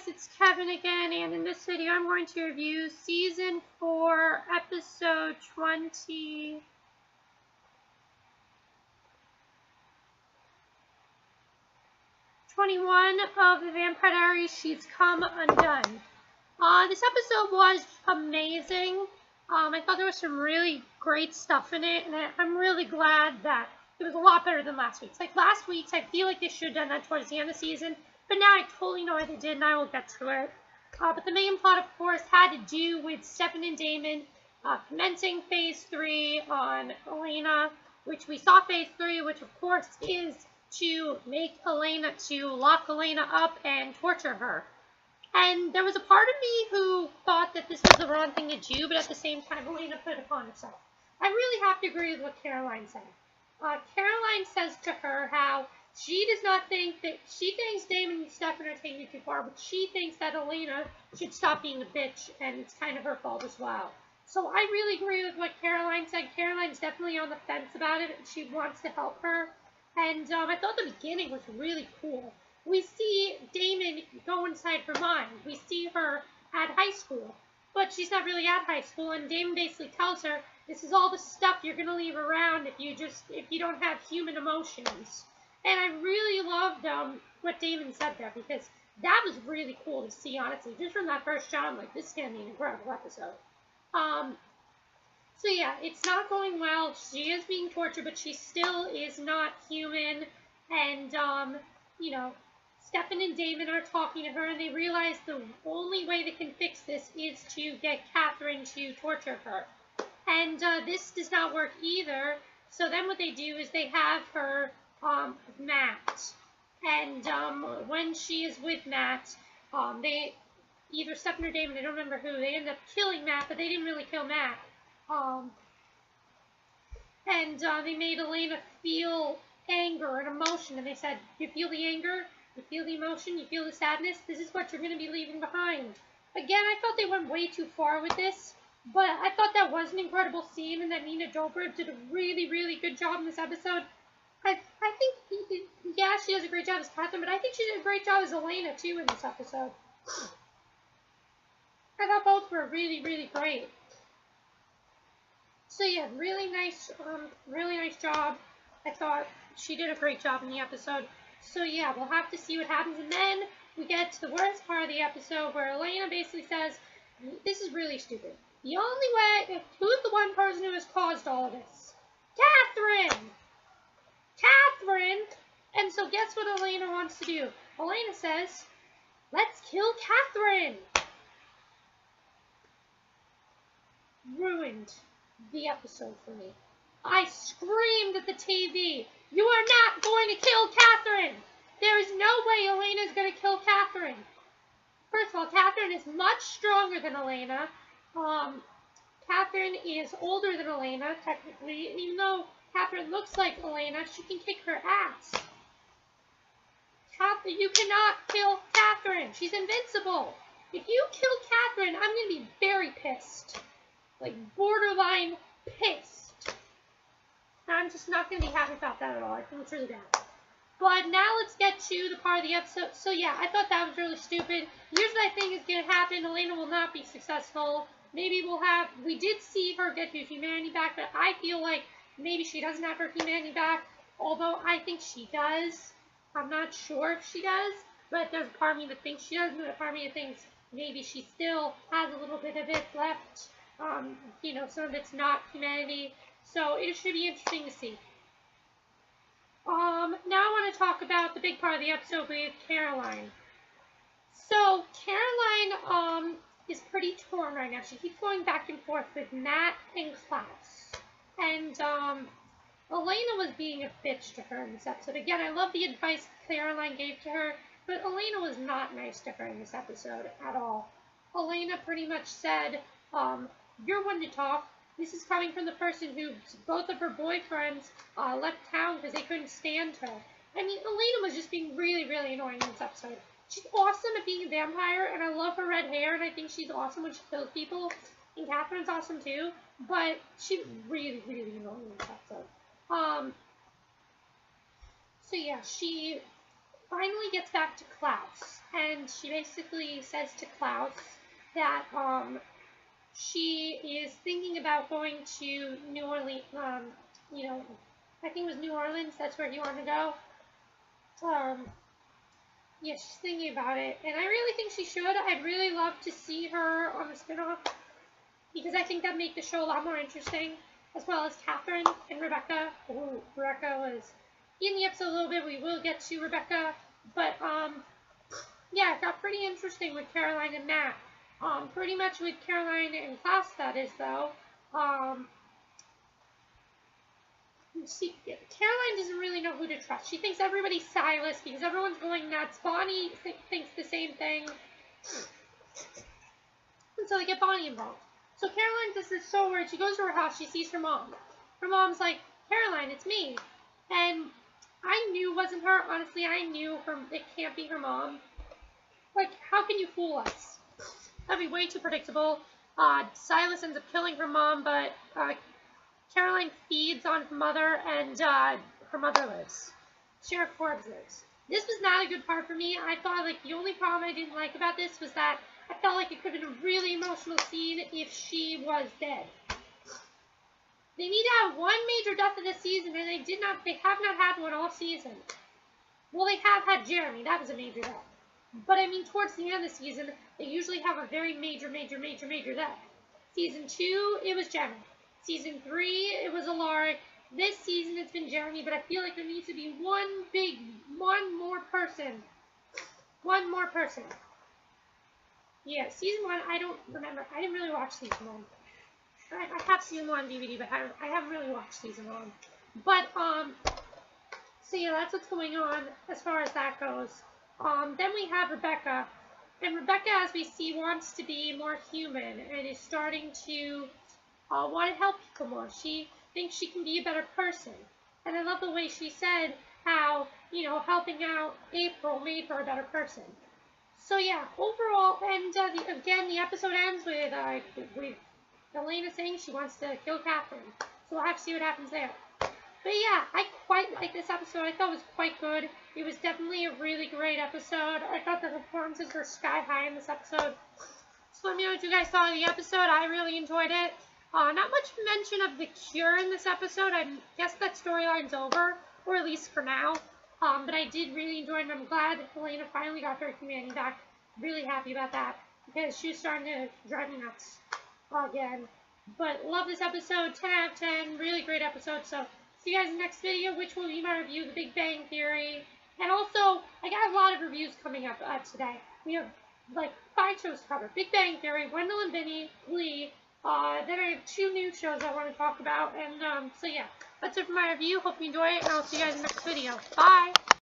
it's Kevin again, and in this video I'm going to review Season 4, Episode 21 of the Vampire Diaries, She's Come Undone. This episode was amazing. I thought there was some really great stuff in it, and I'm really glad that it was a lot better than last week's. Like last week's, I feel like they should have done that towards the end of the season, but now I totally know why they did, and I will get to it. But the main plot, of course, had to do with Stefan and Damon commencing Phase 3 on Elena, which we saw Phase 3, which of course is to lock Elena up and torture her. And there was a part of me who thought that this was the wrong thing to do, but at the same time, Elena put it upon herself. I really have to agree with what Caroline said. Caroline says to her how she does not think that, she thinks Damon and Stefan are taking it too far, but she thinks that Elena should stop being a bitch, and it's kind of her fault as well. So I really agree with what Caroline said. Caroline's definitely on the fence about it, and she wants to help her. And I thought the beginning was really cool. We see Damon go inside her mind. We see her at high school, but she's not really at high school, and Damon basically tells her, this is all the stuff you're going to leave around if you don't have human emotions. And I really loved what Damon said there, because that was really cool to see, honestly. Just from that first shot, I'm like, this is going to be an incredible episode. So yeah, it's not going well. She is being tortured, but she still is not human. And, you know, Stefan and Damon are talking to her, and they realize the only way they can fix this is to get Catherine to torture her. And this does not work either. So then what they do is they have her Matt. And when she is with Matt, they, either Stefan or Damon, I don't remember who, they end up killing Matt, but they didn't really kill Matt. And they made Elena feel anger and emotion, and they said, you feel the anger, you feel the emotion, you feel the sadness, this is what you're going to be leaving behind. Again, I felt they went way too far with this, but I thought that was an incredible scene, and that Nina Dobrev did a really, really good job in this episode. I think, yeah, she does a great job as Catherine, but I think she did a great job as Elena, too, in this episode. I thought both were really, really great. So yeah, really nice job. I thought she did a great job in the episode. So yeah, we'll have to see what happens. And then we get to the worst part of the episode where Elena basically says, this is really stupid. The only way, who's the one person who has caused all of this? Catherine! Catherine! And so guess what Elena wants to do? Elena says, let's kill Catherine! Ruined the episode for me. I screamed at the TV, you are not going to kill Catherine! There is no way Elena is going to kill Catherine. First of all, Catherine is much stronger than Elena. Catherine is older than Elena, technically. Even though Catherine looks like Elena, she can kick her ass. You cannot kill Catherine. She's invincible. If you kill Catherine, I'm going to be very pissed. Like, borderline pissed. I'm just not going to be happy about that at all. I think it's really bad. But now let's get to the part of the episode. So yeah, I thought that was really stupid. Here's what I think is going to happen. Elena will not be successful. Maybe we did see her get her humanity back, but I feel like maybe she doesn't have her humanity back. Although I think she does. I'm not sure if she does. But there's a part of me that thinks she does, and a part of me that thinks maybe she still has a little bit of it left. You know, some of it's not humanity. So it should be interesting to see. Now I want to talk about the big part of the episode with Caroline. So Caroline, is pretty torn right now. She keeps going back and forth with Matt and Klaus. And, Elena was being a bitch to her in this episode. Again, I love the advice Caroline gave to her, but Elena was not nice to her in this episode at all. Elena pretty much said, you're one to talk. This is coming from the person who, both of her boyfriends, left town because they couldn't stand her. I mean, Elena was just being really, really annoying in this episode. She's awesome at being a vampire, and I love her red hair, and I think she's awesome when she kills people. And Catherine's awesome too, but she's really, really annoying in this episode. So yeah, she finally gets back to Klaus, and she basically says to Klaus that she is thinking about going to New Orleans, you know, I think it was New Orleans, that's where he wanted to go. Yeah, she's thinking about it, and I really think she should. I'd really love to see her on the spinoff, because I think that'd make the show a lot more interesting, as well as Catherine and Rebecca. Ooh, Rebecca was in the episode a little bit. We will get to Rebecca, but yeah, it got pretty interesting with Caroline and Matt. Pretty much with Caroline and Klaus, that is, though. See, Caroline doesn't really know who to trust. She thinks everybody's Silas because everyone's going nuts. Bonnie thinks the same thing. And so they get Bonnie involved. So Caroline does this so weird. She goes to her house. She sees her mom. Her mom's like, Caroline, it's me. And I knew it wasn't her. Honestly, I knew it can't be her mom. Like, how can you fool us? That'd be way too predictable. Silas ends up killing her mom, but Caroline feeds on her mother, and her mother lives. Sheriff Forbes lives. This was not a good part for me. I thought, like, the only problem I didn't like about this was that I felt like it could have been a really emotional scene if she was dead. They need to have one major death in this season, and they have not had one all season. Well, they have had Jeremy. That was a major death. But, I mean, towards the end of the season, they usually have a very major death. Season 2, it was Jeremy. Season 3, it was Alaric. This season, it's been Jeremy, but I feel like there needs to be one more person. One more person. Yeah, season 1, I don't remember. I didn't really watch season 1. I have season 1 DVD, but I haven't really watched season 1. But, so yeah, that's what's going on as far as that goes. Then we have Rebecca. And Rebecca, as we see, wants to be more human and is starting to want to help people more. She thinks she can be a better person. And I love the way she said how, you know, helping out April made her a better person. So yeah, overall, and again, the episode ends with Elena saying she wants to kill Catherine. So we'll have to see what happens there. But yeah, I quite like this episode. I thought it was quite good. It was definitely a really great episode. I thought the performances were sky high in this episode. So let me know what you guys thought of the episode. I really enjoyed it. Not much mention of the Cure in this episode. I guess that storyline's over, or at least for now. But I did really enjoy it, and I'm glad Elena finally got her humanity back. Really happy about that, because she was starting to drive me nuts again. But love this episode, 10 out of 10, really great episode. So see you guys in the next video, which will be my review of The Big Bang Theory. And also, I got a lot of reviews coming up today. We have like 5 shows to cover. Big Bang Theory, Wendell and Vinny, Glee. Then I have 2 new shows I want to talk about. And so yeah, that's it for my review. Hope you enjoy it, and I'll see you guys in the next video. Bye!